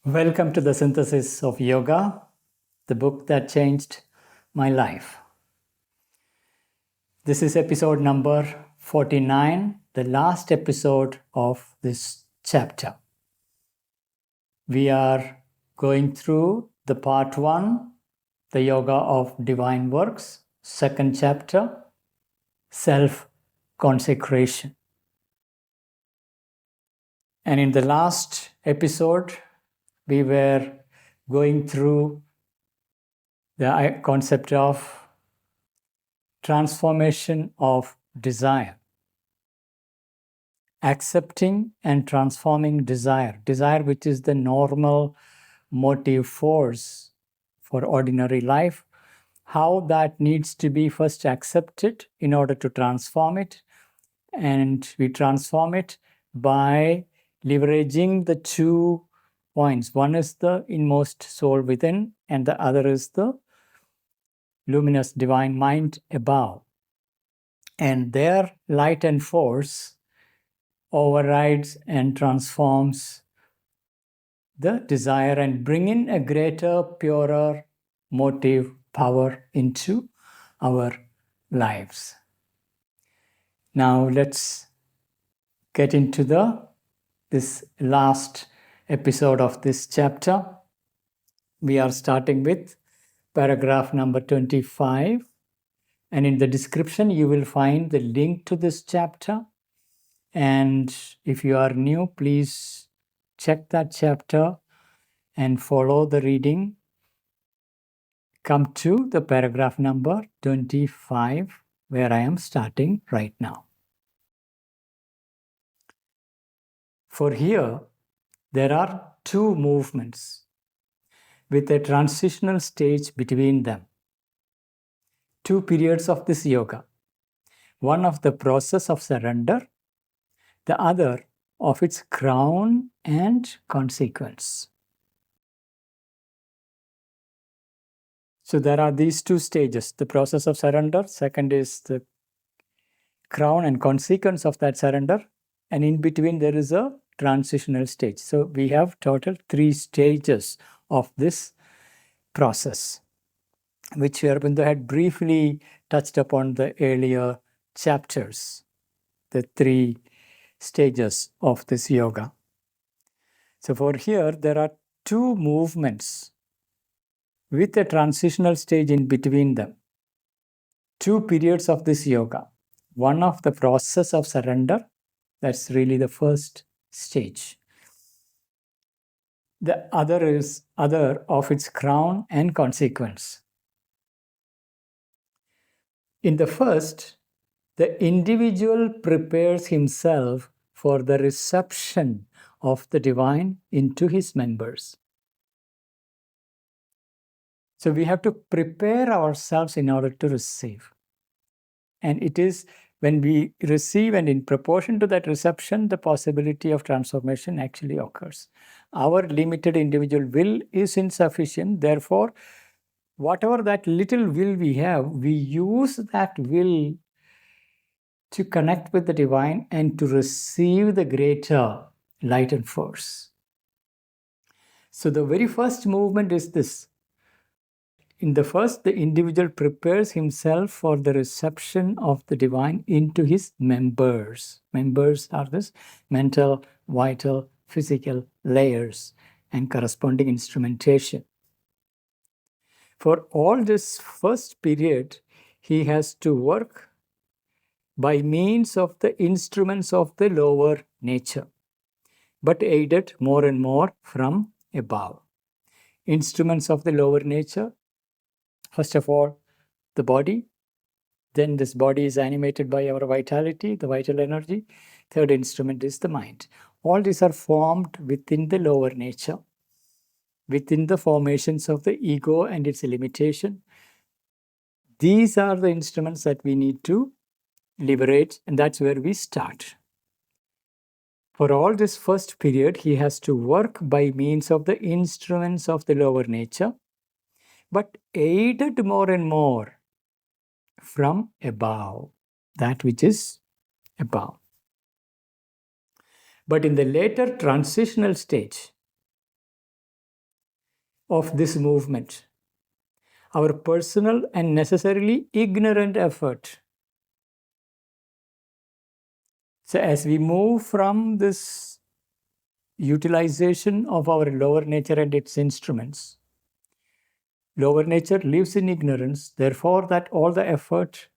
Welcome to the Synthesis of Yoga, the book that changed my life. This is episode number 49, the last episode of this chapter. We are going through the part 1, the Yoga of Divine Works, second chapter, Self-Consecration. And in the last episode, we were going through the concept of transformation of desire. Accepting and transforming desire. Desire, which is the normal motive force for ordinary life. How that needs to be first accepted in order to transform it. And we transform it by leveraging the 2 points. One is the inmost soul within, and the other is the luminous divine mind above. And their light and force overrides and transforms the desire and bring in a greater, purer motive power into our lives. Now let's get into this last episode of this chapter. We are starting with paragraph number 25. And in the description, you will find the link to this chapter. And if you are new, please check that chapter and follow the reading. Come to the paragraph number 25, where I am starting right now. For here, there are 2 movements with a transitional stage between them. 2 periods of this yoga. One of the process of surrender, the other of its crown and consequence. So there are these 2 stages, the process of surrender, second is the crown and consequence of that surrender, and in between there is a transitional stage. So we have total 3 stages of this process, which Aurobindo had briefly touched upon the earlier chapters, the 3 stages of this yoga. So for here, there are 2 movements with a transitional stage in between them. 2 periods of this yoga. One of the process of surrender, that's really the first stage. The other is other of its crown and consequence. In the first, the individual prepares himself for the reception of the divine into his members. So we have to prepare ourselves in order to receive. And it is when we receive, and in proportion to that reception, the possibility of transformation actually occurs. Our limited individual will is insufficient. Therefore, whatever that little will we have, we use that will to connect with the divine and to receive the greater light and force. So the very first movement is this. In the first, the individual prepares himself for the reception of the divine into his members. Members are this mental, vital, physical layers and corresponding instrumentation. For all this first period, he has to work by means of the instruments of the lower nature, but aided more and more from above. Instruments of the lower nature, first of all, the body. Then this body is animated by our vitality, the vital energy. Third instrument is the mind. All these are formed within the lower nature, within the formations of the ego and its limitation. These are the instruments that we need to liberate, and that's where we start. For all this first period, he has to work by means of the instruments of the lower nature, but aided more and more from above, that which is above. But in the later transitional stage, of this movement, our personal and necessarily ignorant effort. So as we move from this utilization of our lower nature and its instruments, lower nature lives in ignorance, therefore that all the effort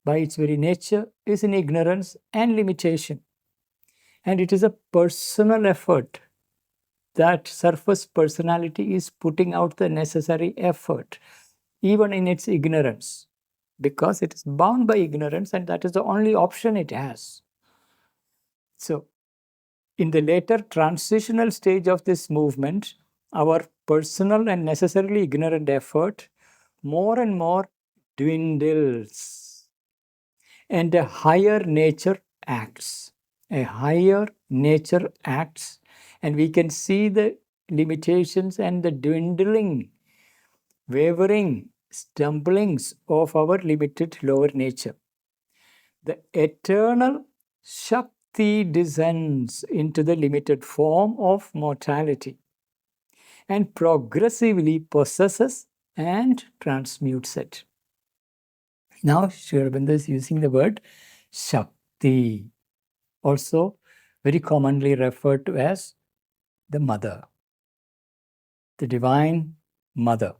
by its very nature is in ignorance and limitation. And it is a personal effort. That surface personality is putting out the necessary effort, even in its ignorance, because it is bound by ignorance, and that is the only option it has. So, in the later transitional stage of this movement, our personal and necessarily ignorant effort more and more dwindles, and a higher nature acts. A higher nature acts, and we can see the limitations and the dwindling, wavering, stumblings of our limited lower nature. The eternal Shakti descends into the limited form of mortality and progressively possesses and transmutes it. Now, Sri Aurobindo is using the word Shakti, also very commonly referred to as the Mother, the Divine Mother,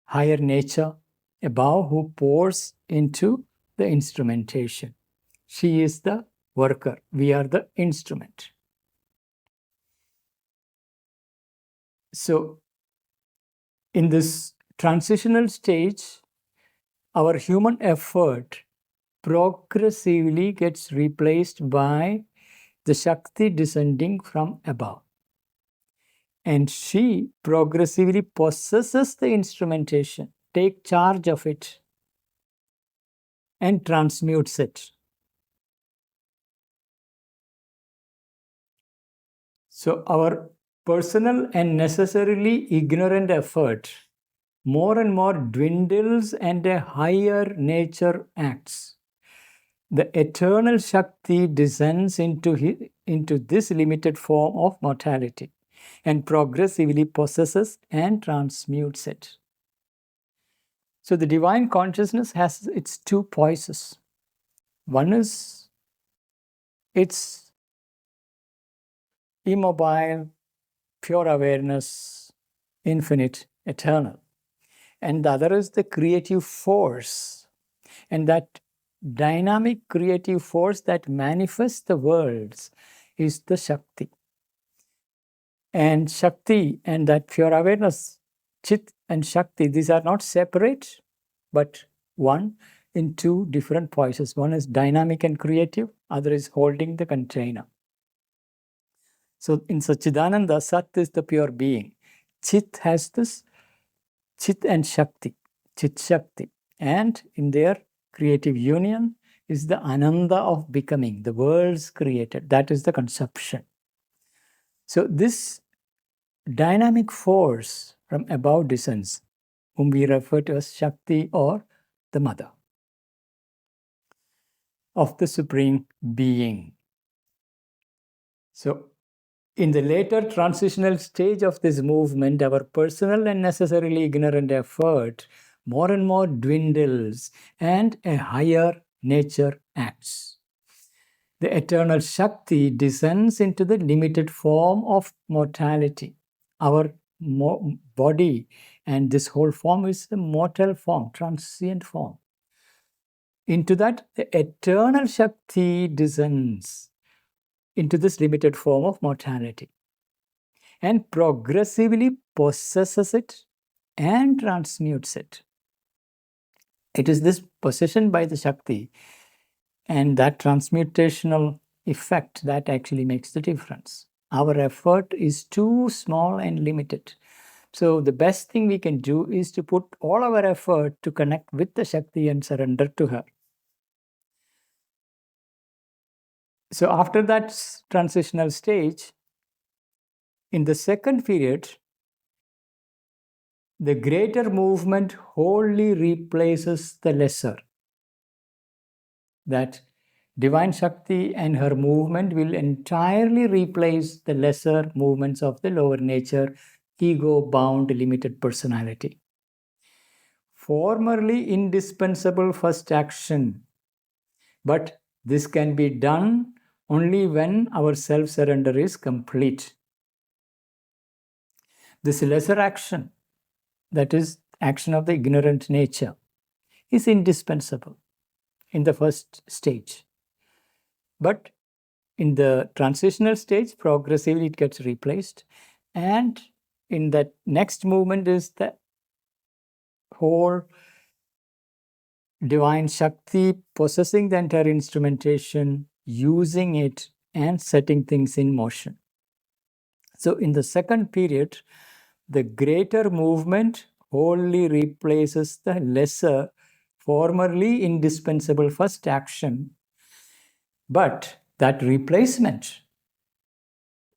higher nature above who pours into the instrumentation. She is the worker, we are the instrument. So, in this transitional stage, our human effort progressively gets replaced by the Shakti descending from above. And she progressively possesses the instrumentation, takes charge of it, and transmutes it. So our personal and necessarily ignorant effort more and more dwindles and a higher nature acts. The eternal Shakti descends into this limited form of mortality and progressively possesses and transmutes it. So the divine consciousness has its two poises. One is its immobile, pure awareness, infinite, eternal. And the other is the creative force. And that dynamic creative force that manifests the worlds is the Shakti. And Shakti and that pure awareness, Chit and Shakti, these are not separate, but one in two different poises. One is dynamic and creative, other is holding the container. So in Satchidananda, Sat is the pure being. Chit has this Chit and Shakti, Chit Shakti. And in their creative union is the Ananda of becoming, the worlds created. That is the conception. So this dynamic force from above descends, whom we refer to as Shakti or the Mother of the Supreme Being. So in the later transitional stage of this movement, our personal and necessarily ignorant effort more and more dwindles and a higher nature acts. The eternal Shakti descends into the limited form of mortality. Our body and this whole form is the mortal form, transient form. Into that, the eternal Shakti descends into this limited form of mortality and progressively possesses it and transmutes it. It is this possession by the Shakti and that transmutational effect that actually makes the difference. Our effort is too small and limited. So the best thing we can do is to put all our effort to connect with the Shakti and surrender to her. So after that transitional stage, in the second period, the greater movement wholly replaces the lesser. That Divine Shakti and her movement will entirely replace the lesser movements of the lower nature ego-bound limited personality. Formerly indispensable first action, but this can be done only when our self-surrender is complete. This lesser action, that is action of the ignorant nature, is indispensable in the first stage. But in the transitional stage, progressively it gets replaced. And in that next movement is the whole Divine Shakti possessing the entire instrumentation, using it and setting things in motion. So in the second period, the greater movement wholly replaces the lesser, formerly indispensable first action. But that replacement,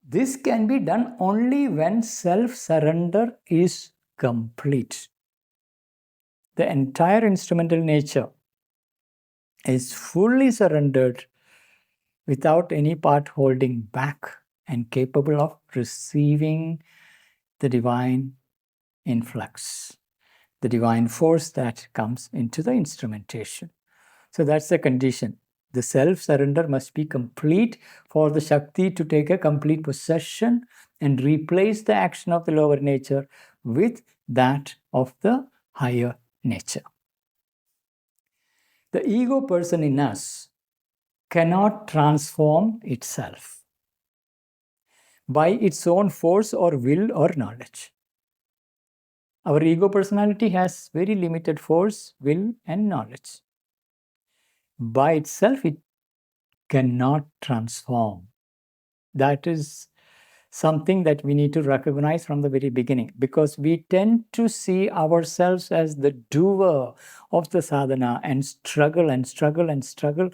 this can be done only when self-surrender is complete. The entire instrumental nature is fully surrendered without any part holding back and capable of receiving the divine influx, the divine force that comes into the instrumentation. So that's the condition. The self-surrender must be complete for the Shakti to take a complete possession and replace the action of the lower nature with that of the higher nature. The ego person in us cannot transform itself by its own force or will or knowledge. Our ego personality has very limited force, will, and knowledge. By itself, it cannot transform. That is something that we need to recognize from the very beginning, because we tend to see ourselves as the doer of the sadhana and struggle and struggle and struggle,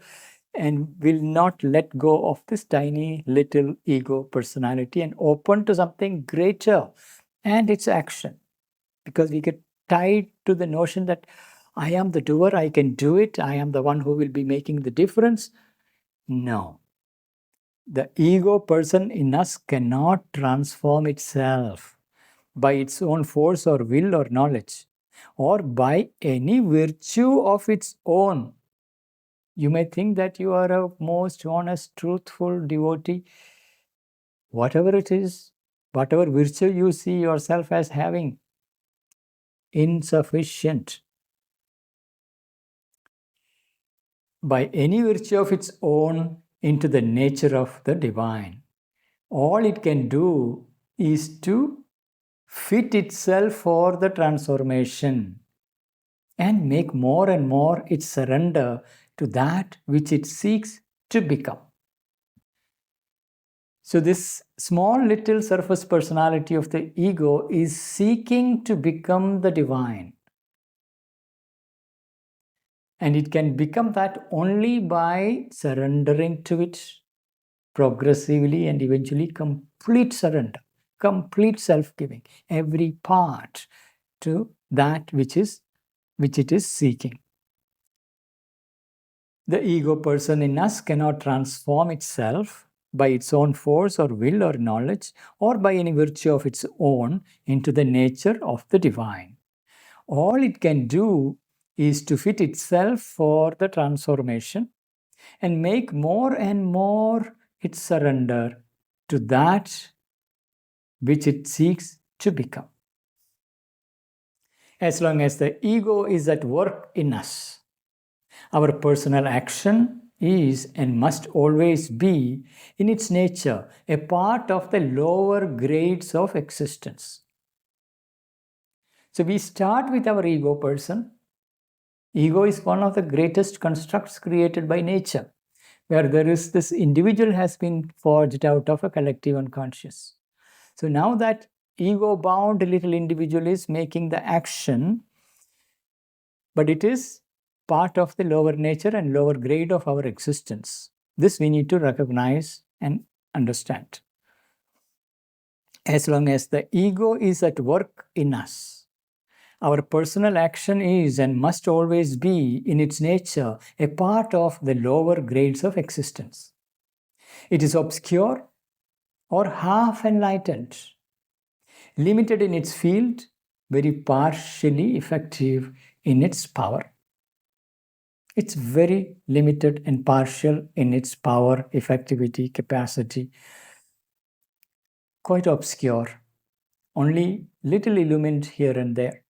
and will not let go of this tiny little ego personality and open to something greater and its action. Because we get tied to the notion that I am the doer, I can do it, I am the one who will be making the difference. No. The ego person in us cannot transform itself by its own force or will or knowledge, or by any virtue of its own. You may think that you are a most honest, truthful devotee. Whatever it is, whatever virtue you see yourself as having, insufficient. By any virtue of its own into the nature of the divine. All it can do is to fit itself for the transformation and make more and more its surrender to that which it seeks to become. So this small little surface personality of the ego is seeking to become the divine. And it can become that only by surrendering to it progressively and eventually complete surrender, complete self-giving, every part to that which it is seeking. The ego person in us cannot transform itself by its own force or will or knowledge, or by any virtue of its own into the nature of the divine. All it can do is to fit itself for the transformation and make more and more its surrender to that which it seeks to become. As long as the ego is at work in us, our personal action is and must always be, in its nature, a part of the lower grades of existence. So we start with our ego person. Ego is one of the greatest constructs created by nature, where there is this individual has been forged out of a collective unconscious. So now that ego-bound little individual is making the action, but it is part of the lower nature and lower grade of our existence. This we need to recognize and understand. As long as the ego is at work in us, our personal action is and must always be, in its nature, a part of the lower grades of existence. It is obscure or half enlightened. limited in its field, very partially effective in its power. It's very limited and partial in its power, effectivity, capacity, quite obscure, only little illumined here and there.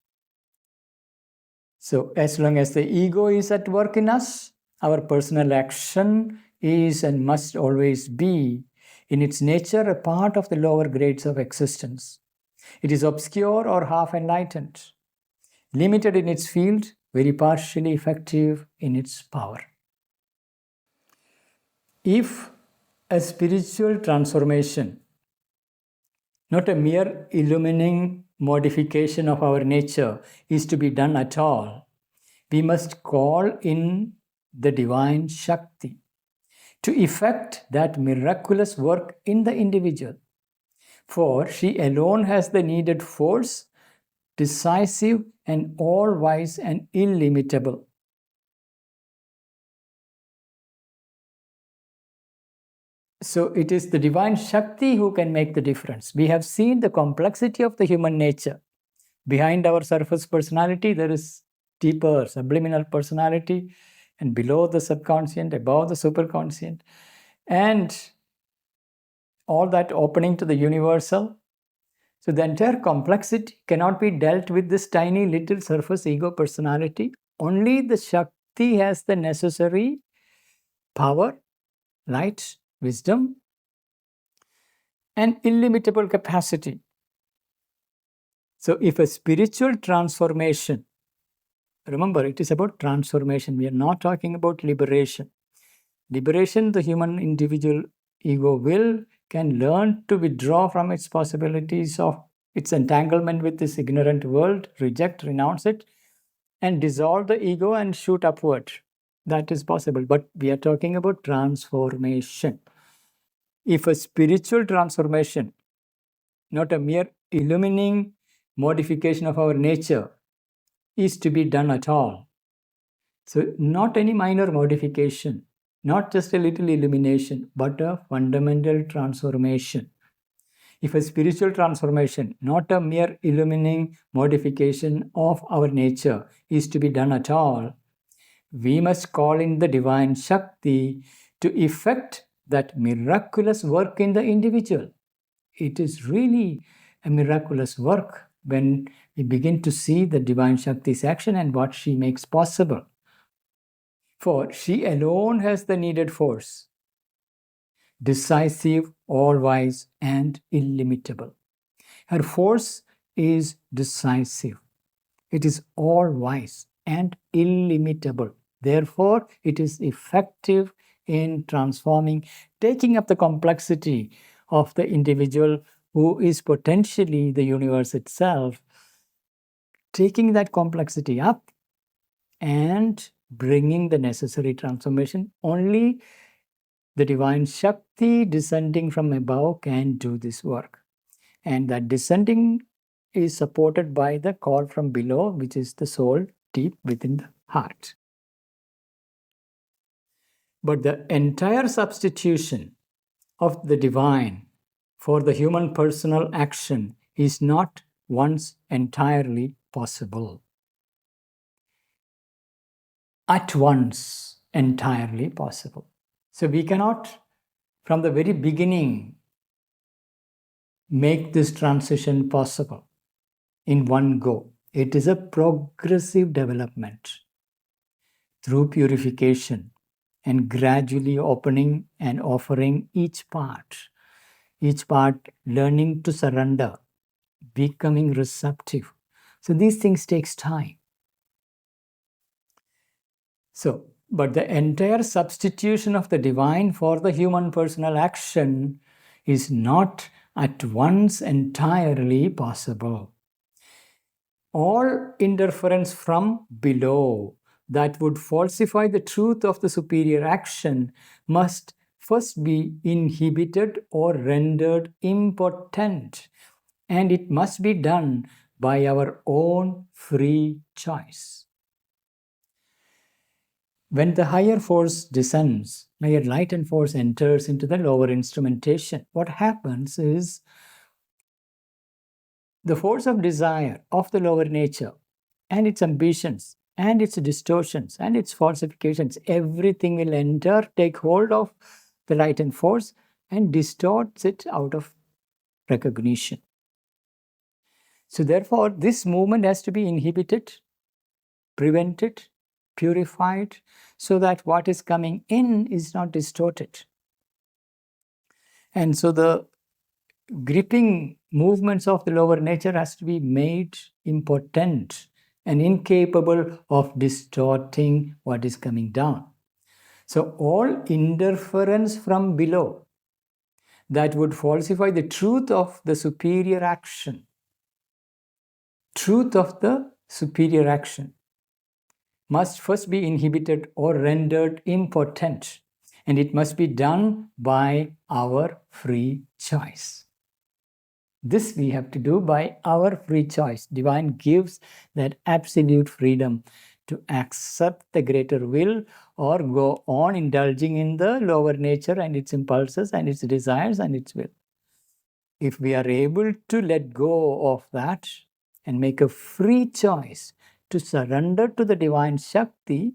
So as long as the ego is at work in us, our personal action is and must always be, in its nature, a part of the lower grades of existence. It is obscure or half enlightened, limited in its field, very partially effective in its power. If a spiritual transformation, not a mere illumining modification of our nature, is to be done at all, we must call in the Divine Shakti to effect that miraculous work in the individual. For she alone has the needed force, decisive and all-wise and illimitable. So it is the Divine Shakti who can make the difference. We have seen the complexity of the human nature. Behind our surface personality, there is deeper subliminal personality, and below the subconscient, above the superconscient, and all that opening to the universal. So the entire complexity cannot be dealt with this tiny little surface ego personality. Only the Shakti has the necessary power, light, wisdom, and illimitable capacity. So if a spiritual transformation, remember, it is about transformation. We are not talking about liberation. Liberation, the human individual ego will can learn to withdraw from its possibilities of its entanglement with this ignorant world, reject, renounce it, and dissolve the ego and shoot upward. That is possible. But we are talking about transformation. If a spiritual transformation, not a mere illumining modification of our nature, is to be done at all, so not any minor modification, not just a little illumination, but a fundamental transformation. If a spiritual transformation, not a mere illumining modification of our nature, is to be done at all, we must call in the Divine Shakti to effect that miraculous work in the individual. It is really a miraculous work when we begin to see the Divine Shakti's action and what she makes possible. For she alone has the needed force, decisive, all-wise, and illimitable. Her force is decisive. It is all-wise and illimitable. Therefore, it is effective in transforming, taking up the complexity of the individual who is potentially the universe itself, taking that complexity up and bringing the necessary transformation. Only the Divine Shakti descending from above can do this work. And that descending is supported by the call from below, which is the soul deep within the heart. But the entire substitution of the divine for the human personal action is not once entirely possible. At once entirely possible. So we cannot, from the very beginning, make this transition possible in one go. It is a progressive development through purification and gradually opening and offering each part learning to surrender, becoming receptive. So these things takes time. So, but the entire substitution of the divine for the human personal action is not at once entirely possible. All interference from below that would falsify the truth of the superior action must first be inhibited or rendered impotent, and it must be done by our own free choice. When the higher force descends, higher light and force enters into the lower instrumentation, what happens is The force of desire of the lower nature and its ambitions and its distortions and its falsifications, everything will enter, take hold of the light and force and distorts it out of recognition. So therefore, this movement has to be inhibited, prevented, purified, so that what is coming in is not distorted. And so the gripping movements of the lower nature has to be made impotent and incapable of distorting what is coming down. So all interference from below that would falsify the truth of the superior action, must first be inhibited or rendered impotent, and it must be done by our free choice. This we have to do by our free choice. Divine gives that absolute freedom to accept the greater will or go on indulging in the lower nature and its impulses and its desires and its will. If we are able to let go of that and make a free choice to surrender to the Divine Shakti,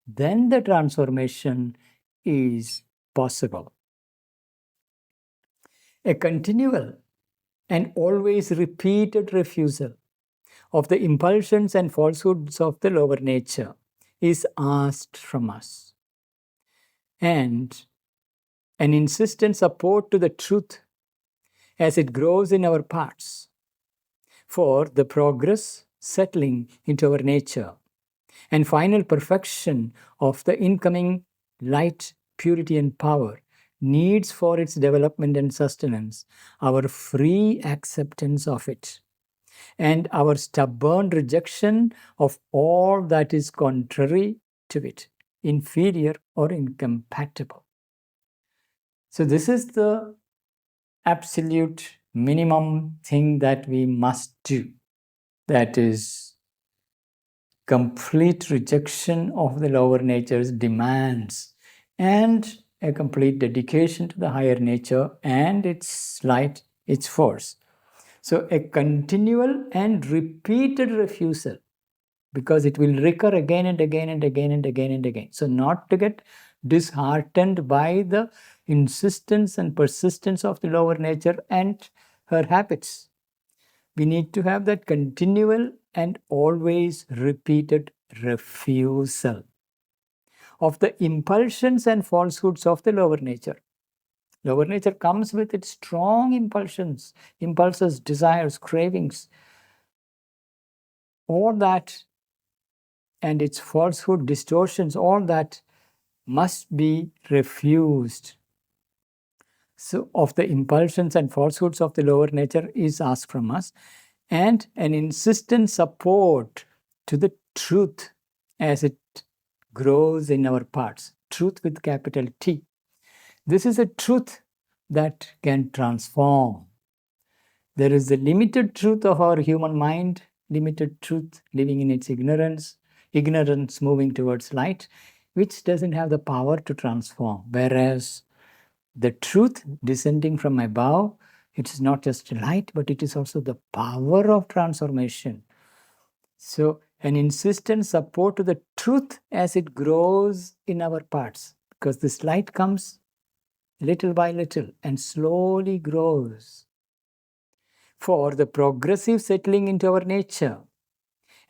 then the transformation is possible. A continual and always repeated refusal of the impulsions and falsehoods of the lower nature is asked from us. And an insistent support to the truth as it grows in our parts for the progress settling into our nature and final perfection of the incoming light, purity, and power needs for its development and sustenance our free acceptance of it and our stubborn rejection of all that is contrary to it, inferior or incompatible. So this is the absolute minimum thing that we must do. That is complete rejection of the lower nature's demands and a complete dedication to the higher nature and its light, its force. So a continual and repeated refusal, because it will recur again and again and again and again and again. So not to get disheartened by the insistence and persistence of the lower nature and her habits. We need to have that continual and always repeated refusal of the impulsions and falsehoods of the lower nature. Lower nature comes with its strong impulses, desires, cravings, all that, and its falsehood, distortions, all that must be refused. So, of the impulsions and falsehoods of the lower nature is asked from us, and an insistent support to the truth as it grows in our parts. Truth with capital T. This is a truth that can transform. There is the limited truth of our human mind, limited truth living in its ignorance moving towards light, which doesn't have the power to transform. Whereas the truth descending from above, it is not just light, but it is also the power of transformation. So an insistent support to the truth as it grows in our parts, because this light comes little by little and slowly grows for the progressive settling into our nature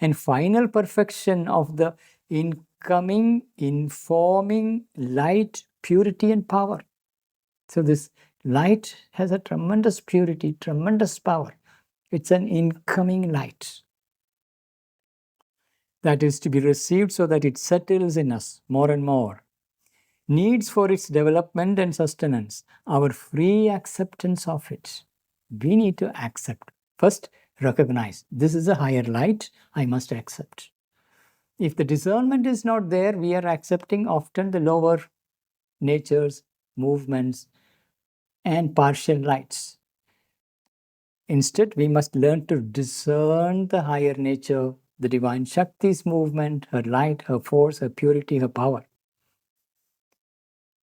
and final perfection of the incoming, informing light, purity, and power. So this light has a tremendous purity, tremendous power. It's an incoming light that is to be received so that it settles in us more and more. Needs for its development and sustenance, our free acceptance of it. We need to accept. First, recognize this is a higher light, I must accept. If the discernment is not there, we are accepting often the lower natures, movements, and partial lights. Instead, we must learn to discern the higher nature, the Divine Shakti's movement, her light, her force, her purity, her power.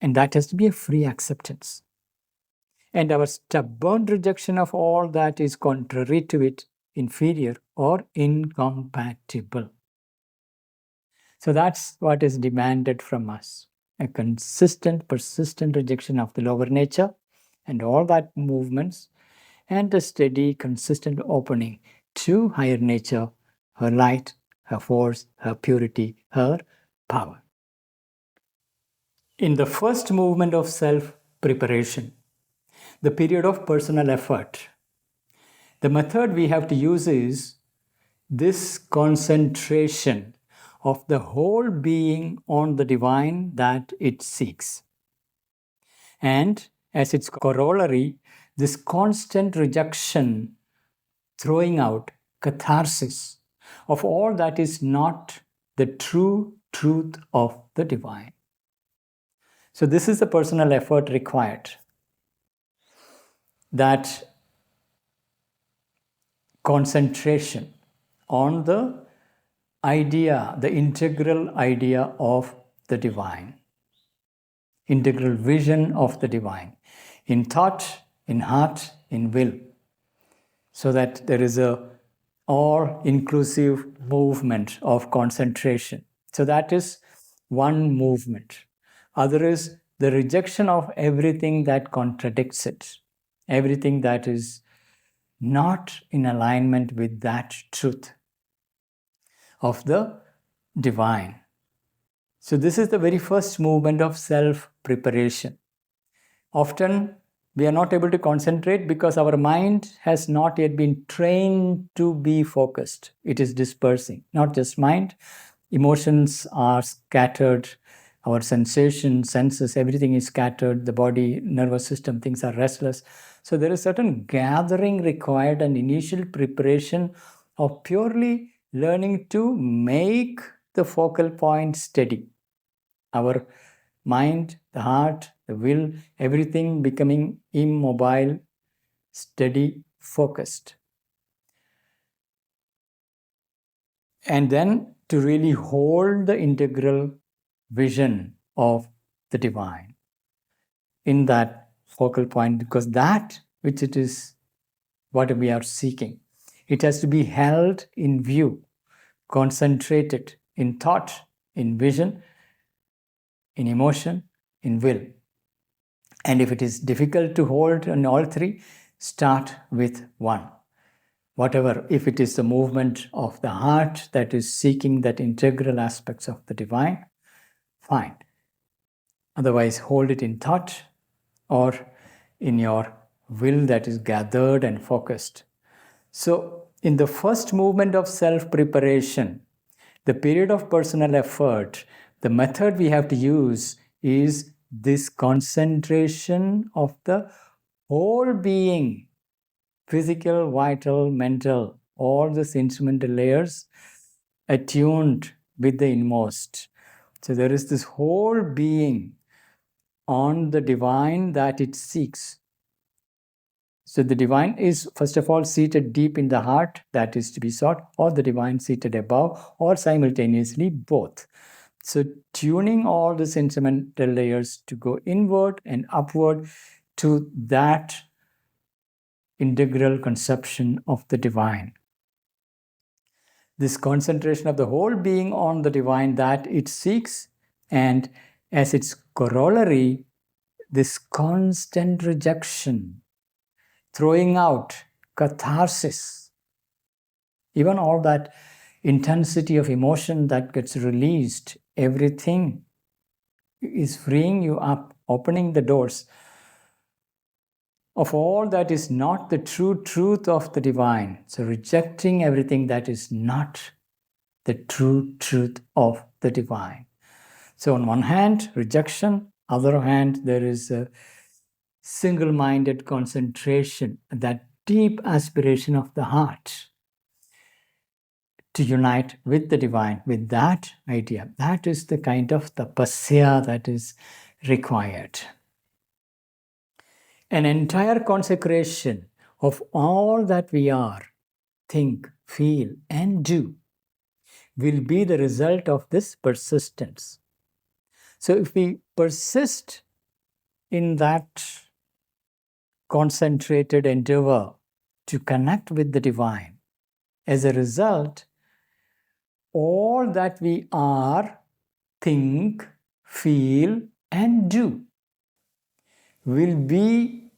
And that has to be a free acceptance. And our stubborn rejection of all that is contrary to it inferior, or incompatible. So that's what is demanded from us. A consistent, persistent rejection of the lower nature and all that movements, and a steady, consistent opening to higher nature, her light, her force, her purity, her power. In the first movement of self-preparation, the period of personal effort, the method we have to use is this concentration of the whole being on the divine that it seeks. And as its corollary, this constant rejection, throwing out, catharsis of all that is not the true truth of the divine. So this is the personal effort required. That concentration on the idea, the integral idea of the divine, integral vision of the divine, in thought, in heart, in will, so that there is a all-inclusive movement of concentration. So that is one movement. Other is the rejection of everything that contradicts it, everything that is not in alignment with that truth of the divine. So this is the very first movement of self-preparation. Often we are not able to concentrate because our mind has not yet been trained to be focused. It is dispersing, not just mind. Emotions are scattered, our sensations, senses, everything is scattered, the body, nervous system, things are restless. So there is certain gathering required and initial preparation of purely learning to make the focal point steady. Our mind, the heart, the will, everything becoming immobile, steady, focused. And then to really hold the integral vision of the divine in that focal point, because that which it is what we are seeking, it has to be held in view, concentrated in thought, in vision, in emotion, in will. And if it is difficult to hold on all three, start with one. Whatever, if it is the movement of the heart that is seeking that integral aspects of the divine, fine. Otherwise, hold it in thought or in your will that is gathered and focused. So, in the first movement of self-preparation, the period of personal effort, the method we have to use is this concentration of the whole being, physical, vital, mental, all these instrumental layers attuned with the inmost. So there is this whole being on the divine that it seeks. So the divine is, first of all, seated deep in the heart that is to be sought, or the divine seated above, or simultaneously both. So tuning all these instrumental layers to go inward and upward to that integral conception of the divine. This concentration of the whole being on the divine that it seeks, and as its corollary, this constant rejection, throwing out, catharsis, even all that intensity of emotion that gets released, everything is freeing you up, opening the doors of all that is not the true truth of the divine. So rejecting everything that is not the true truth of the divine. So on one hand, rejection, other hand, there is a single-minded concentration, that deep aspiration of the heart to unite with the divine, with that idea. That is the kind of tapasya that is required. An entire consecration of all that we are, think, feel, and do will be the result of this persistence. So if we persist in that concentrated endeavor to connect with the divine, As a result, all that we are, think, feel, and do will be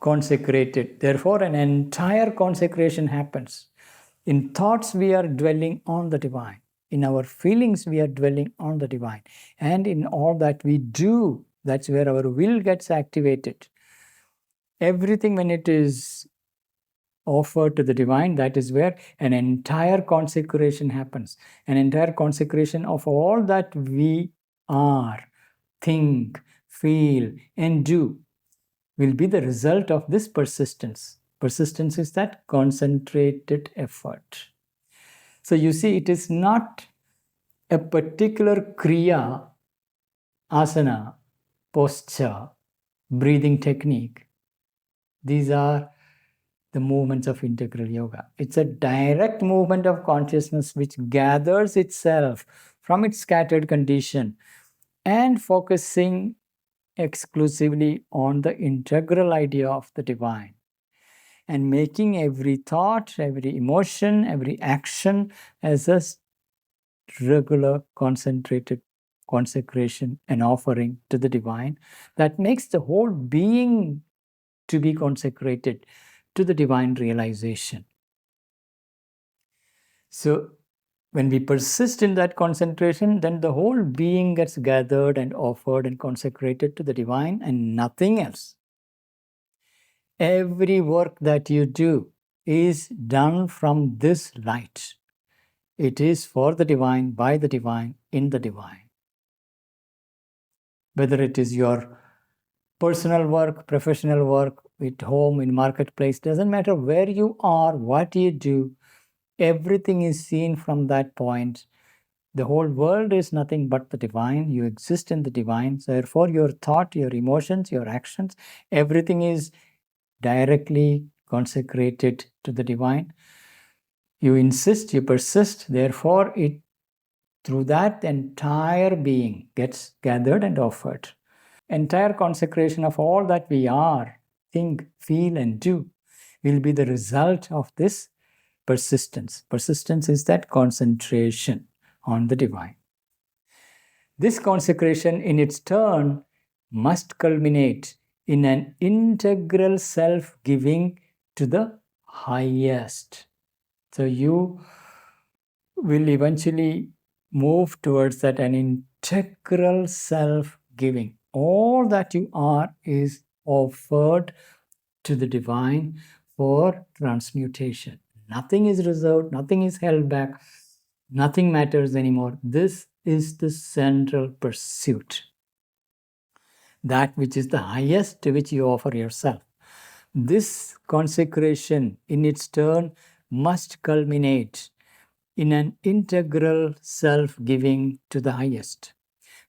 consecrated. Therefore, an entire consecration happens. In thoughts, we are dwelling on the divine. In our feelings, we are dwelling on the divine. And in all that we do, that's where our will gets activated. Everything, when it is offered to the divine, that is where an entire consecration happens. An entire consecration of all that we are, think, feel, and do will be the result of this persistence. Persistence is that concentrated effort. So you see, it is not a particular kriya, asana, posture, breathing technique. These are the movements of integral yoga. It's a direct movement of consciousness which gathers itself from its scattered condition and focusing exclusively on the integral idea of the divine, and making every thought, every emotion, every action as a regular concentrated consecration and offering to the divine that makes the whole being to be consecrated to the divine realization. So when we persist in that concentration, then the whole being gets gathered and offered and consecrated to the divine and nothing else. Every work that you do is done from this light. It is for the divine, by the divine, in the divine. Whether it is your personal work, professional work, at home, in marketplace, doesn't matter where you are, what you do, everything is seen from that point. The whole world is nothing but the divine. You exist in the divine. So therefore, your thought, your emotions, your actions, everything is directly consecrated to the divine. You insist, you persist, therefore it through that the entire being gets gathered and offered. Entire consecration of all that we are, think, feel, and do will be the result of this persistence. Persistence is that concentration on the divine. This consecration in its turn must culminate in an integral self-giving to the highest. So you will eventually move towards that an integral self-giving. All that you are is offered to the divine for transmutation. Nothing is reserved, nothing is held back, nothing matters anymore. This is the central pursuit. That which is the highest to which you offer yourself. This consecration in its turn must culminate in an integral self-giving to the highest.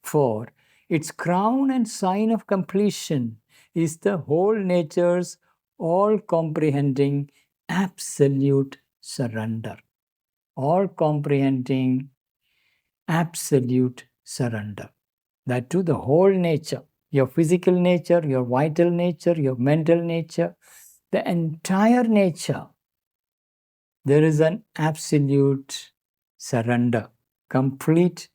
For its crown and sign of completion is the whole nature's all-comprehending absolute surrender. All-comprehending absolute surrender. That to the whole nature, your physical nature, your vital nature, your mental nature, the entire nature, there is an absolute surrender, complete,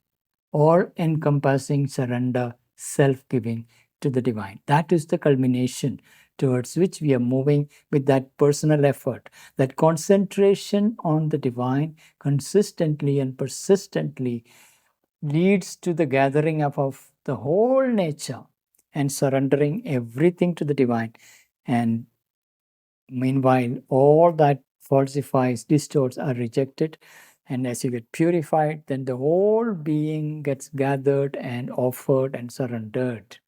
all-encompassing surrender, self-giving to the divine. That is the culmination towards which we are moving with that personal effort, that concentration on the divine consistently and persistently leads to the gathering up of the whole nature and surrendering everything to the divine. And meanwhile, all that falsifies, distorts are rejected. And as you get purified, then the whole being gets gathered and offered and surrendered.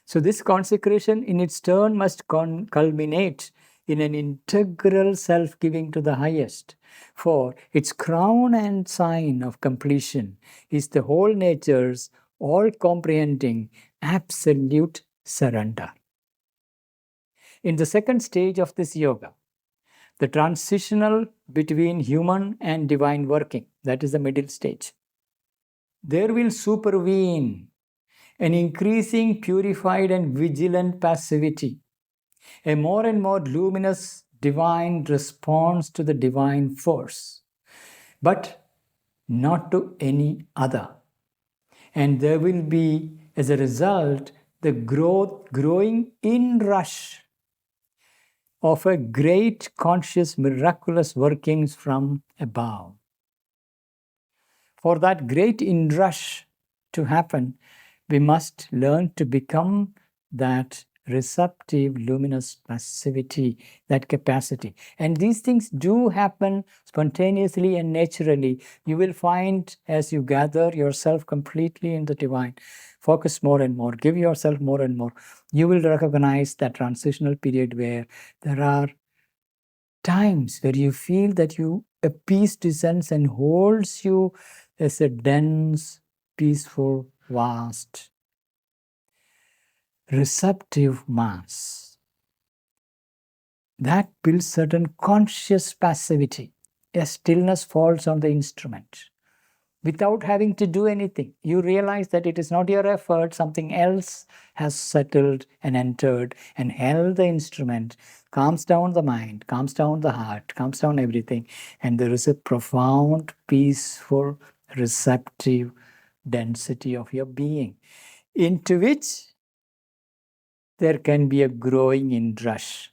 So this consecration in its turn must culminate in an integral self-giving to the highest. For its crown and sign of completion is the whole nature's all-comprehending absolute surrender. In the second stage of this yoga, the transitional between human and divine working, that is the middle stage, there will supervene an increasing purified and vigilant passivity, a more and more luminous divine response to the divine force, but not to any other. And there will be, as a result, the growing inrush of a great conscious miraculous workings from above. For that great inrush to happen, we must learn to become that receptive, luminous passivity, that capacity. And these things do happen spontaneously and naturally. You will find as you gather yourself completely in the divine, focus more and more, give yourself more and more, you will recognize that transitional period where there are times where you feel that a peace descends and holds you as a dense, peaceful, vast, receptive mass. That builds certain conscious passivity. A stillness falls on the instrument. Without having to do anything, you realize that it is not your effort, something else has settled and entered and held the instrument, calms down the mind, calms down the heart, calms down everything, and there is a profound, peaceful, receptive density of your being, into which there can be a growing inrush.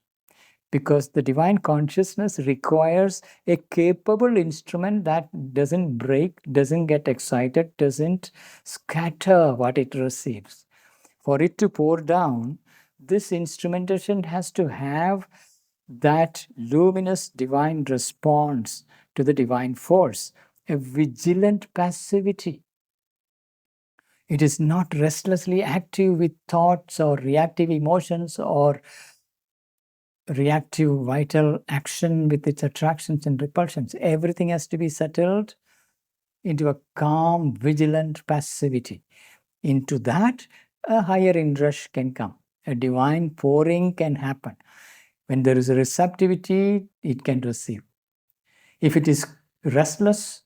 Because the divine consciousness requires a capable instrument that doesn't break, doesn't get excited, doesn't scatter what it receives. For it to pour down, this instrumentation has to have that luminous divine response to the divine force, a vigilant passivity. It is not restlessly active with thoughts or reactive emotions or reactive vital action with its attractions and repulsions. Everything has to be settled into a calm, vigilant passivity. Into that, a higher inrush can come. A divine pouring can happen. When there is a receptivity, it can receive. If it is restless,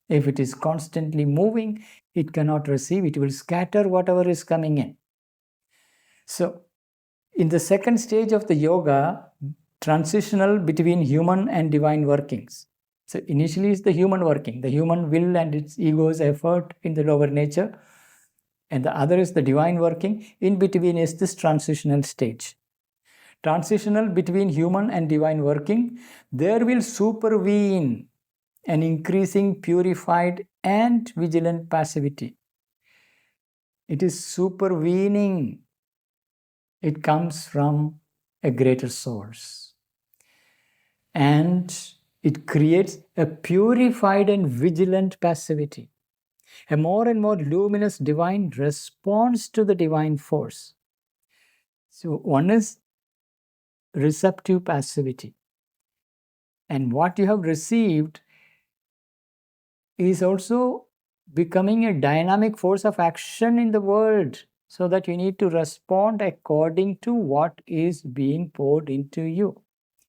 if it is constantly moving, it cannot receive. It will scatter whatever is coming in. So, in the second stage of the yoga, transitional between human and divine workings. So initially is the human working, the human will and its ego's effort in the lower nature. And the other is the divine working. In between is this transitional stage. Transitional between human and divine working, there will supervene an increasing purified and vigilant passivity. It is supervening. It comes from a greater source. And it creates a purified and vigilant passivity, a more and more luminous divine response to the divine force. So one is receptive passivity. And what you have received is also becoming a dynamic force of action in the world, so that you need to respond according to what is being poured into you.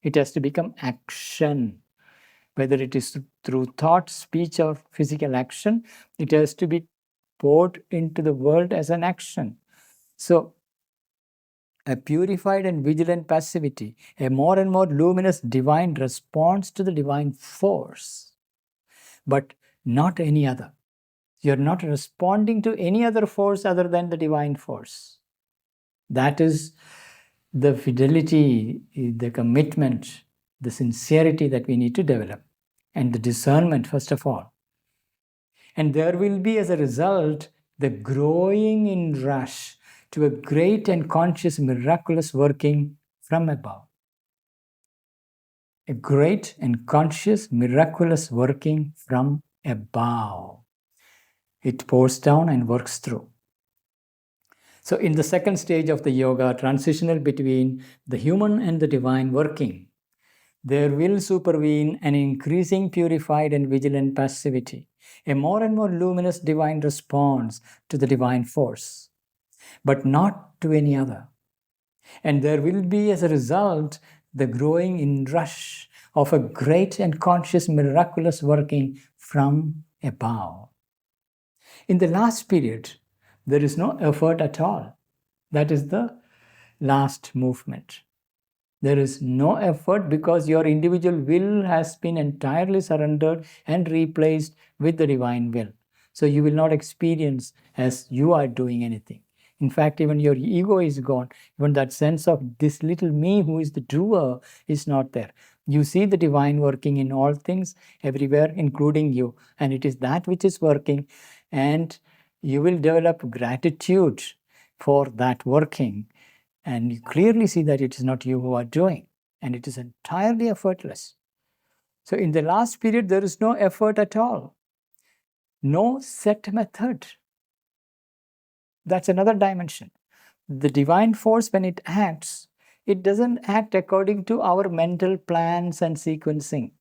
It has to become action. Whether it is through thought, speech, or physical action, it has to be poured into the world as an action. So, a purified and vigilant passivity, a more and more luminous divine response to the divine force, but not any other. You're not responding to any other force other than the divine force. That is the fidelity, the commitment, the sincerity that we need to develop, and the discernment, first of all. And there will be, as a result, the growing inrush to a great and conscious miraculous working from above. A great and conscious miraculous working from above. It pours down and works through. So in the second stage of the yoga, transitional between the human and the divine working, there will supervene an increasing purified and vigilant passivity, a more and more luminous divine response to the divine force, but not to any other. And there will be, as a result, the growing inrush of a great and conscious miraculous working from above. In the last period, there is no effort at all. That is the last movement. There is no effort because your individual will has been entirely surrendered and replaced with the divine will. So you will not experience as you are doing anything. In fact, even your ego is gone. Even that sense of this little me who is the doer is not there. You see the divine working in all things, everywhere, including you. And it is that which is working. And you will develop gratitude for that working. And you clearly see that it is not you who are doing. And it is entirely effortless. So in the last period, there is no effort at all. No set method. That's another dimension. The divine force, when it acts, it doesn't act according to our mental plans and sequencing.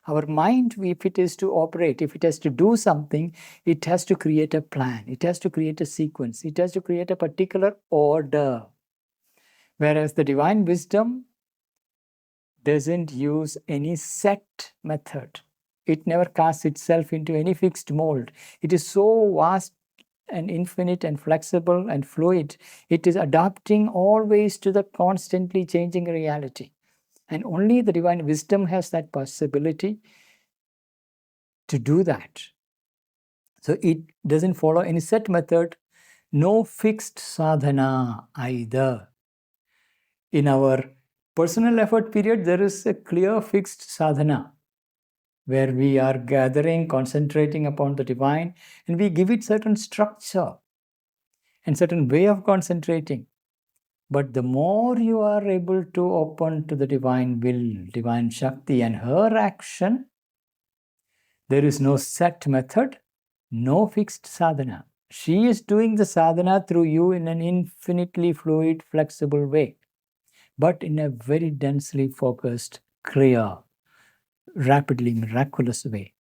Our mind, if it is to operate, if it has to do something, it has to create a plan. It has to create a sequence. It has to create a particular order. Whereas the divine wisdom doesn't use any set method. It never casts itself into any fixed mold. It is so vast and infinite and flexible and fluid. It is adapting always to the constantly changing reality. And only the divine wisdom has that possibility to do that. So it doesn't follow any set method, no fixed sadhana either. In our personal effort period, there is a clear fixed sadhana where we are gathering, concentrating upon the divine, and we give it certain structure and certain way of concentrating. But the more you are able to open to the divine will, divine Shakti and her action, there is no set method, no fixed sadhana. She is doing the sadhana through you in an infinitely fluid, flexible way, but in a very densely focused, clear, rapidly miraculous way.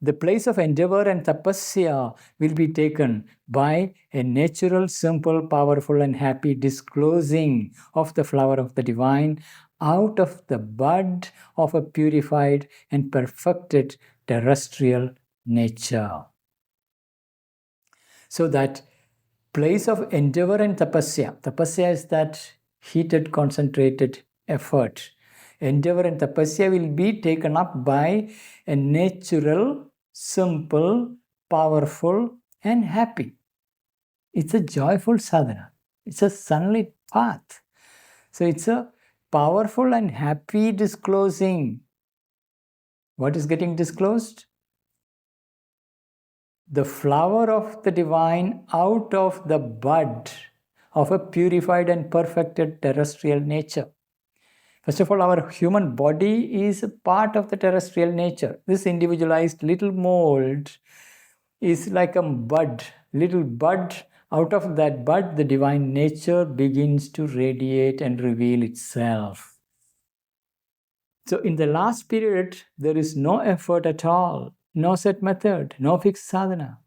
The place of endeavor and tapasya will be taken by a natural, simple, powerful, and happy disclosing of the flower of the divine out of the bud of a purified and perfected terrestrial nature. So that place of endeavor and tapasya is that heated, concentrated effort. Endeavor and tapasya will be taken up by a natural, simple, powerful, and happy. It's a joyful sadhana. It's a sunlit path. So it's a powerful and happy disclosing. What is getting disclosed? The flower of the divine out of the bud of a purified and perfected terrestrial nature. First of all, our human body is a part of the terrestrial nature. This individualized little mold is like a bud, little bud. Out of that bud, the divine nature begins to radiate and reveal itself. So in the last period, there is no effort at all, no set method, no fixed sadhana.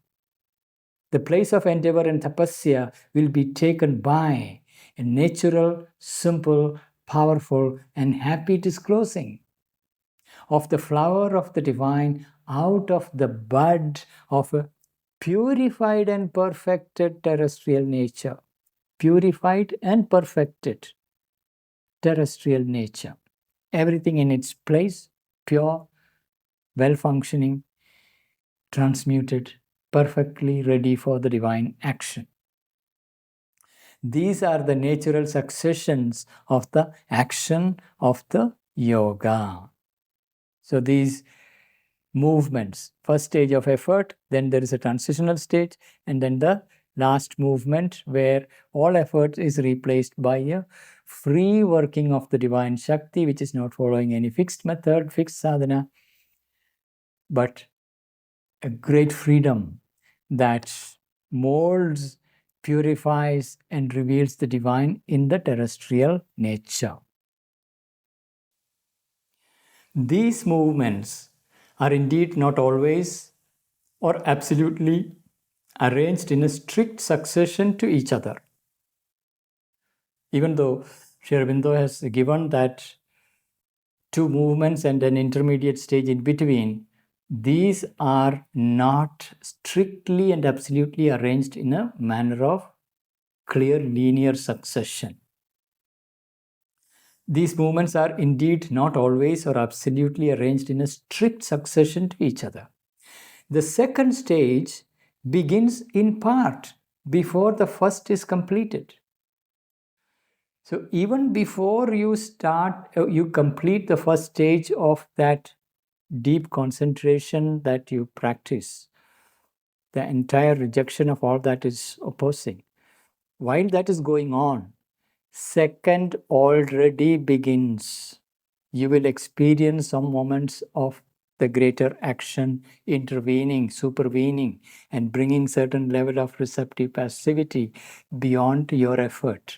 The place of endeavor and tapasya will be taken by a natural, simple, powerful, and happy disclosing of the flower of the divine out of the bud of a purified and perfected terrestrial nature. Purified and perfected terrestrial nature. Everything in its place, pure, well-functioning, transmuted, perfectly ready for the divine action. These are the natural successions of the action of the yoga. So these movements, first stage of effort, then there is a transitional stage, and then the last movement where all effort is replaced by a free working of the divine Shakti, which is not following any fixed method, fixed sadhana, but a great freedom that molds, purifies, and reveals the divine in the terrestrial nature. These movements are indeed not always or absolutely arranged in a strict succession to each other. Even though Sri Aurobindo has given that two movements and an intermediate stage in between, these are not strictly and absolutely arranged in a manner of clear linear succession. These movements are indeed not always or absolutely arranged in a strict succession to each other. The second stage begins in part before the first is completed. So even before you complete the first stage of that deep concentration that you practice, the entire rejection of all that is opposing. While that is going on, second already begins. You will experience some moments of the greater action intervening, supervening, and bringing certain level of receptive passivity beyond your effort.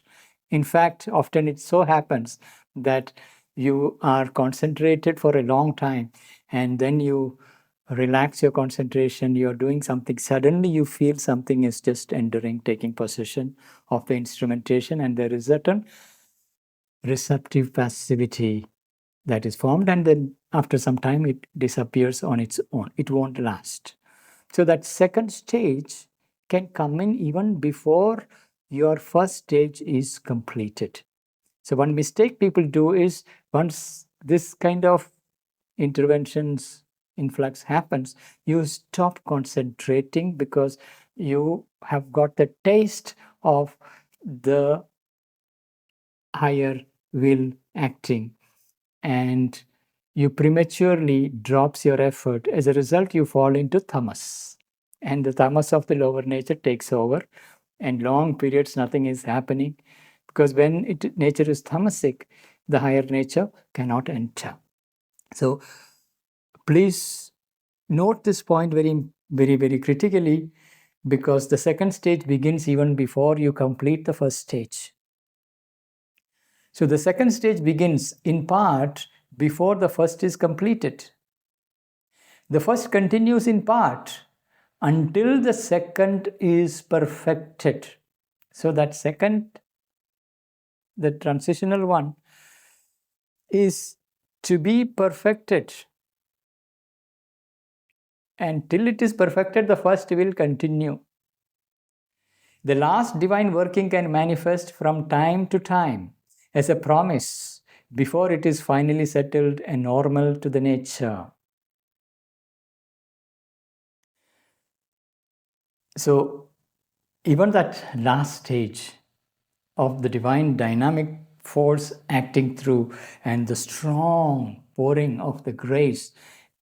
In fact, often it so happens that you are concentrated for a long time and then you relax your concentration, you're doing something, suddenly you feel something is just entering, taking possession of the instrumentation, and there is a certain receptive passivity that is formed, and then after some time it disappears on its own. It won't last. So that second stage can come in even before your first stage is completed. So one mistake people do is, once this kind of interventions influx happens, you stop concentrating because you have got the taste of the higher will acting, and you prematurely drops your effort. As a result, you fall into tamas, and the tamas of the lower nature takes over, and long periods nothing is happening, because when nature is tamasic, the higher nature cannot enter. So please note this point very, very, very critically, because the second stage begins even before you complete the first stage. So the second stage begins in part before the first is completed. The first continues in part until the second is perfected. So that second, the transitional one, is to be perfected. And till it is perfected, the first will continue. The last divine working can manifest from time to time as a promise before it is finally settled and normal to the nature. So even that last stage of the divine dynamic force acting through, and the strong pouring of the grace,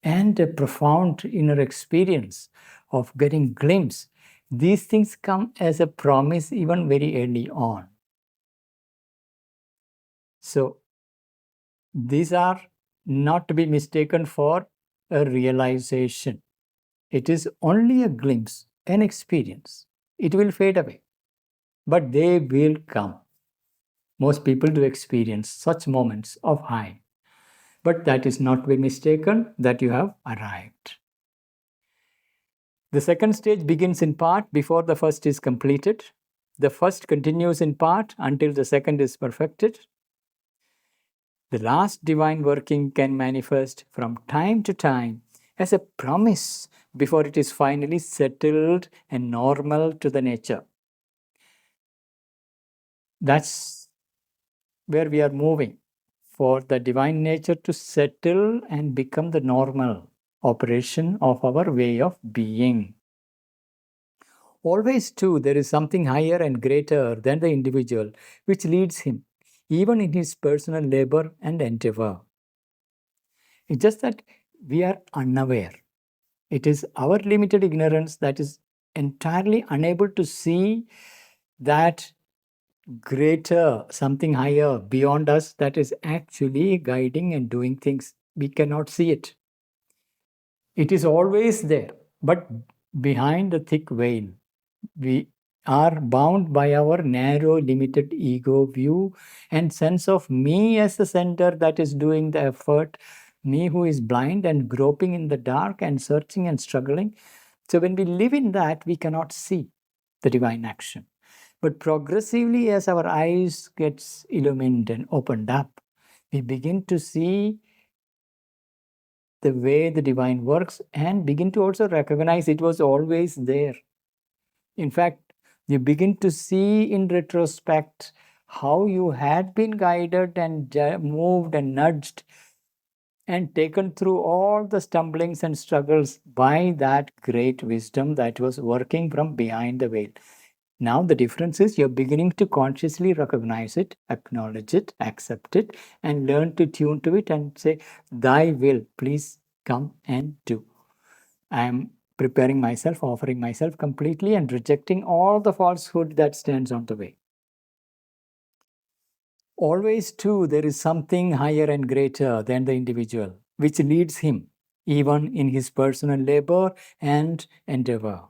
and a profound inner experience of getting glimpse, these things come as a promise even very early on. So these are not to be mistaken for a realization. It is only a glimpse, an experience. It will fade away, but they will come. Most people do experience such moments of high, but that is not to be mistaken that you have arrived. The second stage begins in part before the first is completed. The first continues in part until the second is perfected. The last divine working can manifest from time to time as a promise before it is finally settled and normal to the nature. That's where we are moving, for the divine nature to settle and become the normal operation of our way of being. Always, too, there is something higher and greater than the individual which leads him, even in his personal labor and endeavor. It's just that we are unaware. It is our limited ignorance that is entirely unable to see that greater, something higher beyond us that is actually guiding and doing things. We cannot see it. It is always there, but behind the thick veil. We are bound by our narrow, limited ego view and sense of me as the center that is doing the effort, me who is blind and groping in the dark and searching and struggling. So when we live in that, we cannot see the divine action. But progressively, as our eyes gets illumined and opened up, we begin to see the way the divine works and begin to also recognize it was always there. In fact, you begin to see in retrospect how you had been guided and moved and nudged and taken through all the stumblings and struggles by that great wisdom that was working from behind the veil. Now, the difference is you're beginning to consciously recognize it, acknowledge it, accept it, and learn to tune to it and say, Thy will, please come and do. I am preparing myself, offering myself completely, and rejecting all the falsehood that stands on the way. Always, too, there is something higher and greater than the individual, which leads him even in his personal labor and endeavor.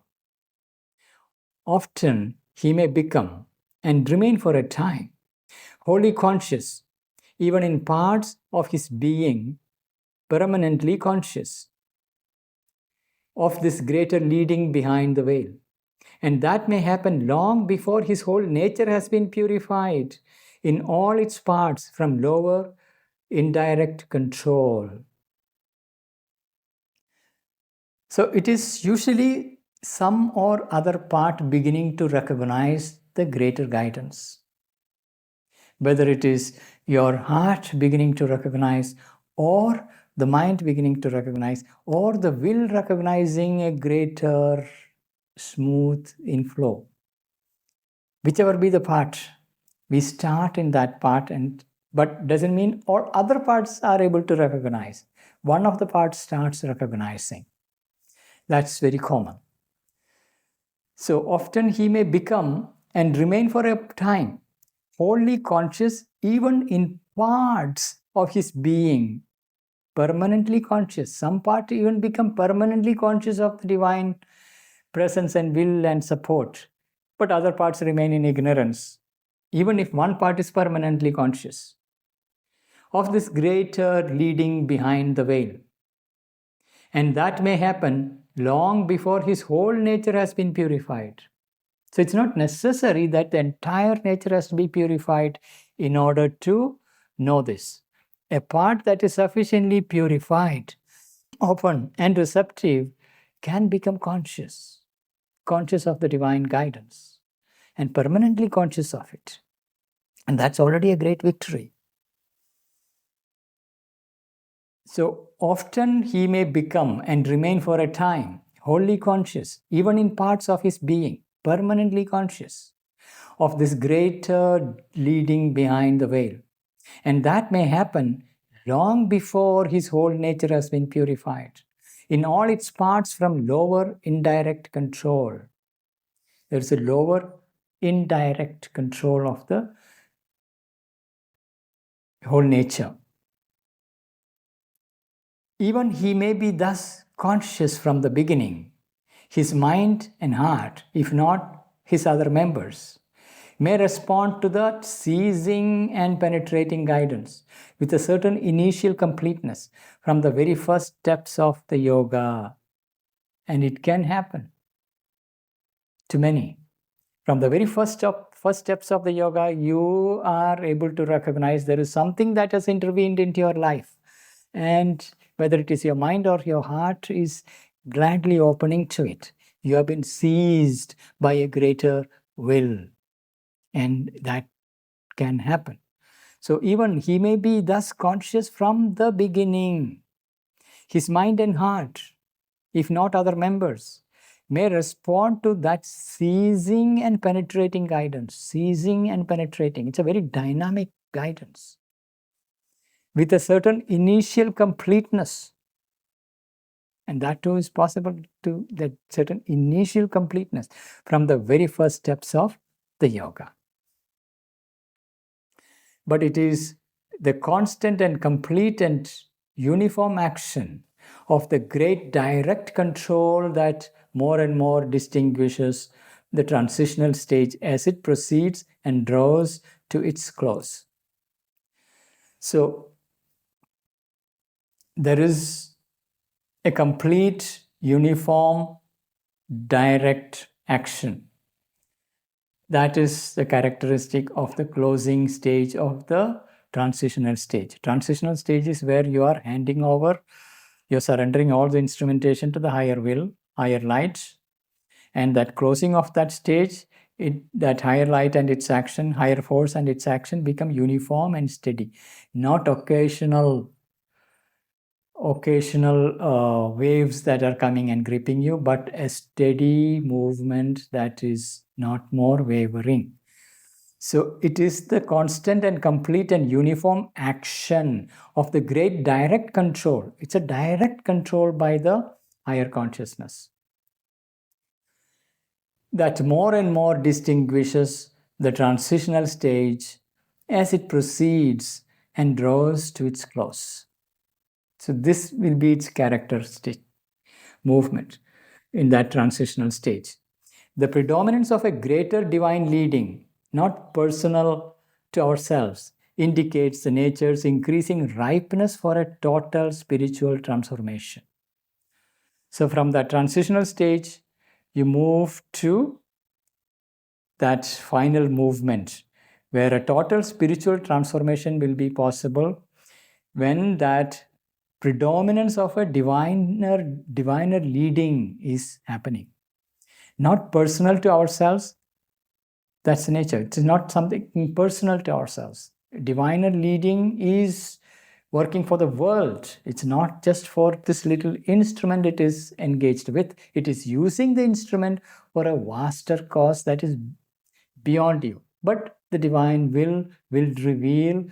Often, he may become and remain for a time wholly conscious, even in parts of his being, permanently conscious of this greater leading behind the veil. And that may happen long before his whole nature has been purified in all its parts from lower indirect control. So it is usually some or other part beginning to recognize the greater guidance. Whether it is your heart beginning to recognize, or the mind beginning to recognize, or the will recognizing a greater smooth inflow. Whichever be the part, we start in that part, but doesn't mean all other parts are able to recognize. One of the parts starts recognizing. That's very common. So often he may become and remain for a time wholly conscious, even in parts of his being, permanently conscious. Some part even become permanently conscious of the divine presence and will and support, but other parts remain in ignorance, even if one part is permanently conscious of this greater leading behind the veil. And that may happen long before his whole nature has been purified. So it's not necessary that the entire nature has to be purified in order to know this. A part that is sufficiently purified, open, and receptive can become conscious of the divine guidance, and permanently conscious of it. And that's already a great victory. So often he may become and remain for a time wholly conscious, even in parts of his being, permanently conscious of this greater leading behind the veil. And that may happen long before his whole nature has been purified in all its parts from lower indirect control. There is a lower indirect control of the whole nature. Even he may be thus conscious from the beginning. His mind and heart, if not his other members, may respond to that seizing and penetrating guidance with a certain initial completeness from the very first steps of the yoga. And it can happen to many. From the very first steps of the yoga, you are able to recognize there is something that has intervened into your life. And whether it is your mind or your heart is gladly opening to it. You have been seized by a greater will. And that can happen. So even he may be thus conscious from the beginning. His mind and heart, if not other members, may respond to that seizing and penetrating guidance. Seizing and penetrating. It's a very dynamic guidance with a certain initial completeness. And that too is possible to that certain initial completeness from the very first steps of the yoga. But it is the constant and complete and uniform action of the great direct control that more and more distinguishes the transitional stage as it proceeds and draws to its close. So there is a complete, uniform, direct action. That is the characteristic of the closing stage of the transitional stage. Transitional stage is where you are handing over, you're surrendering all the instrumentation to the higher will, higher light. And that closing of that stage that higher light and its action, higher force and its action become uniform and steady, not occasional waves that are coming and gripping you, but a steady movement that is not more wavering. So it is the constant and complete and uniform action of the great direct control. It's a direct control by the higher consciousness that more and more distinguishes the transitional stage as it proceeds and draws to its close. So this will be its characteristic movement in that transitional stage. The predominance of a greater divine leading, not personal to ourselves, indicates the nature's increasing ripeness for a total spiritual transformation. So from that transitional stage, you move to that final movement where a total spiritual transformation will be possible when that predominance of a diviner leading is happening. Not personal to ourselves, that's the nature. It's not something personal to ourselves. Diviner leading is working for the world. It's not just for this little instrument it is engaged with. It is using the instrument for a vaster cause that is beyond you. But the divine will reveal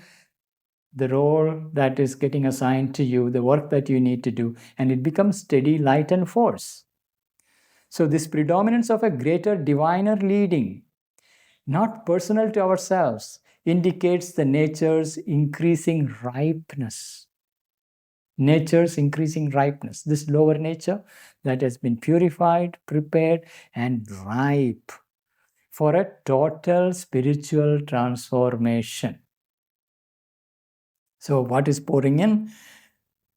the role that is getting assigned to you, the work that you need to do, and it becomes steady light and force. So this predominance of a greater diviner leading, not personal to ourselves, indicates the nature's increasing ripeness. Nature's increasing ripeness. This lower nature that has been purified, prepared, and ripe for a total spiritual transformation. So what is pouring in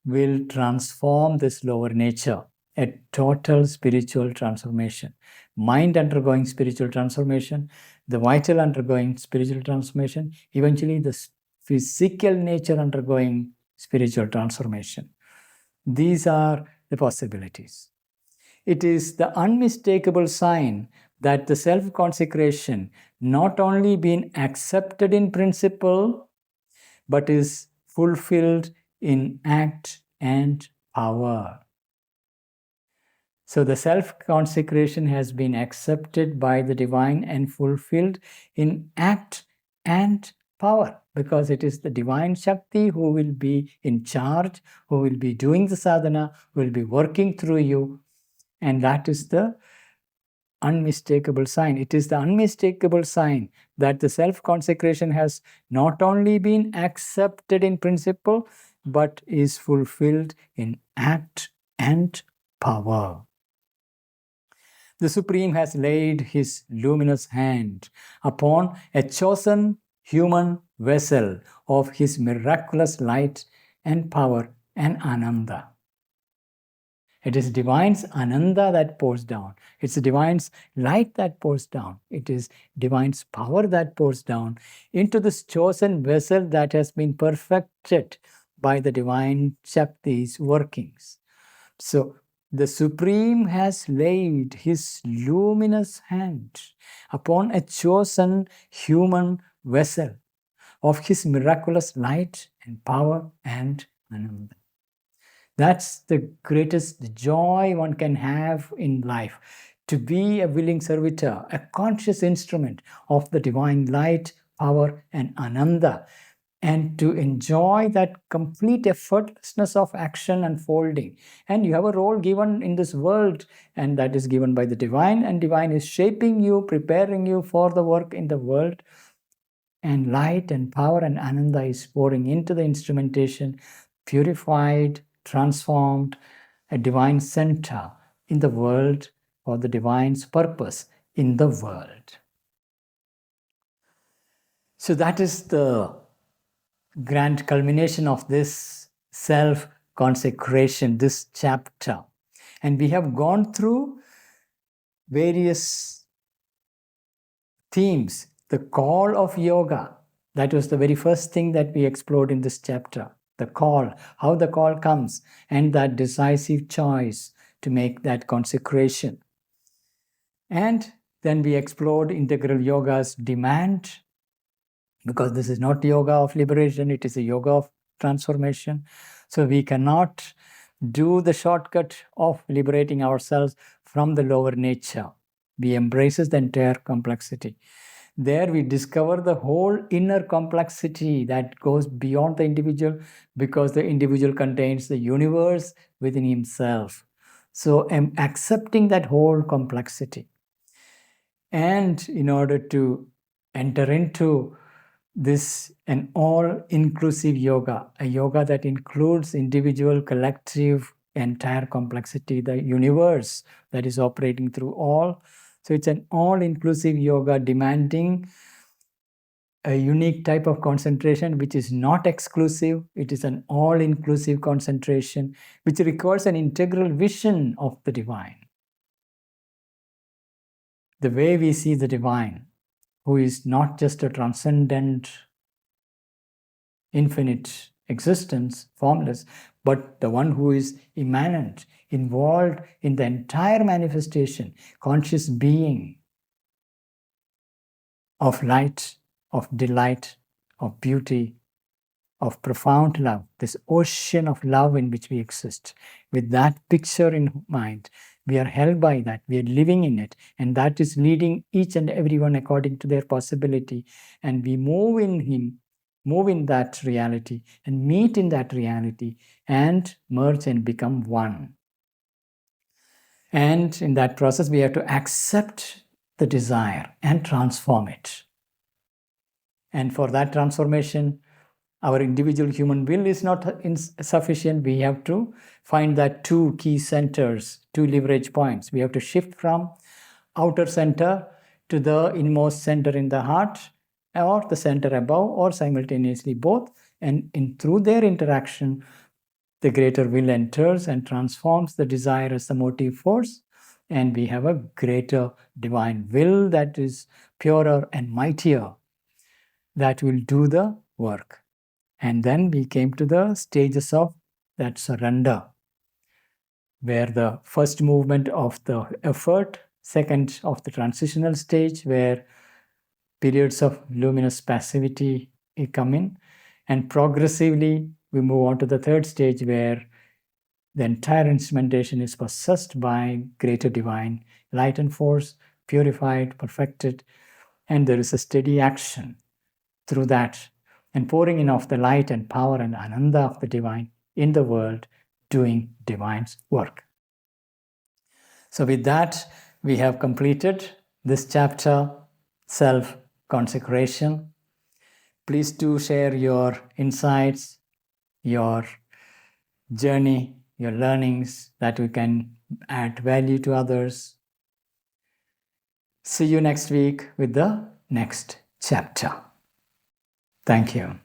will transform this lower nature, a total spiritual transformation. Mind undergoing spiritual transformation, the vital undergoing spiritual transformation, eventually the physical nature undergoing spiritual transformation. These are the possibilities. It is the unmistakable sign that the self-consecration not only been accepted in principle, but is fulfilled in act and power. So the self-consecration has been accepted by the divine and fulfilled in act and power, because it is the Divine Shakti who will be in charge, who will be doing the sadhana, who will be working through you, and that is the unmistakable sign. It is the unmistakable sign that the self-consecration has not only been accepted in principle, but is fulfilled in act and power. The Supreme has laid his luminous hand upon a chosen human vessel of his miraculous light and power and Ananda. It is Divine's Ananda that pours down. It's Divine's light that pours down. It is Divine's power that pours down into this chosen vessel that has been perfected by the Divine Shakti's workings. So the Supreme has laid his luminous hand upon a chosen human vessel of his miraculous light and power and Ananda. That's the greatest joy one can have in life, to be a willing servitor, a conscious instrument of the divine light, power, and Ananda, and to enjoy that complete effortlessness of action unfolding. And you have a role given in this world, and that is given by the divine, and divine is shaping you, preparing you for the work in the world. And light and power and Ananda is pouring into the instrumentation, purified, transformed, a divine center in the world for the divine's purpose in the world. So that is the grand culmination of this self-consecration, this chapter. And we have gone through various themes. The call of yoga, that was the very first thing that we explored in this chapter. The call, how the call comes, and that decisive choice to make that consecration. And Then we explored integral yoga's demand, because this is not yoga of liberation, it is a yoga of transformation. So we cannot do the shortcut of liberating ourselves from the lower nature. We embraces the entire complexity. There we discover the whole inner complexity that goes beyond the individual, because the individual contains the universe within himself. So I'm accepting that whole complexity. And in order to enter into this an all-inclusive yoga, a yoga that includes individual, collective, entire complexity, the universe that is operating through all. So it's an all-inclusive yoga demanding a unique type of concentration which is not exclusive. It is an all-inclusive concentration which requires an integral vision of the divine. The way we see the divine, who is not just a transcendent, infinite existence, formless, but the one who is immanent, involved in the entire manifestation, conscious being of light, of delight, of beauty, of profound love, this ocean of love in which we exist. With that picture in mind, we are held by that, we are living in it, and that is leading each and everyone according to their possibility. And we move in Him, move in that reality, and meet in that reality, and merge and become one. And in that process, we have to accept the desire and transform it. And for that transformation, our individual human will is not sufficient. We have to find that two key centers, two leverage points. We have to shift from outer center to the inmost center in the heart, or the center above, or simultaneously both. And through their interaction, the greater will enters and transforms the desire as the motive force. And we have a greater divine will that is purer and mightier, that will do the work. And then we came to the stages of that surrender, where the first movement of the effort, second of the transitional stage, where periods of luminous passivity come in, and progressively we move on to the third stage, where the entire instrumentation is possessed by greater divine light and force, purified, perfected, and there is a steady action through that, and pouring in of the light and power and ananda of the divine in the world, doing divine's work. So with that, we have completed this chapter, Self-Consecration. Please do share your insights, your journey, your learnings, that we can add value to others. See you next week with the next chapter. Thank you.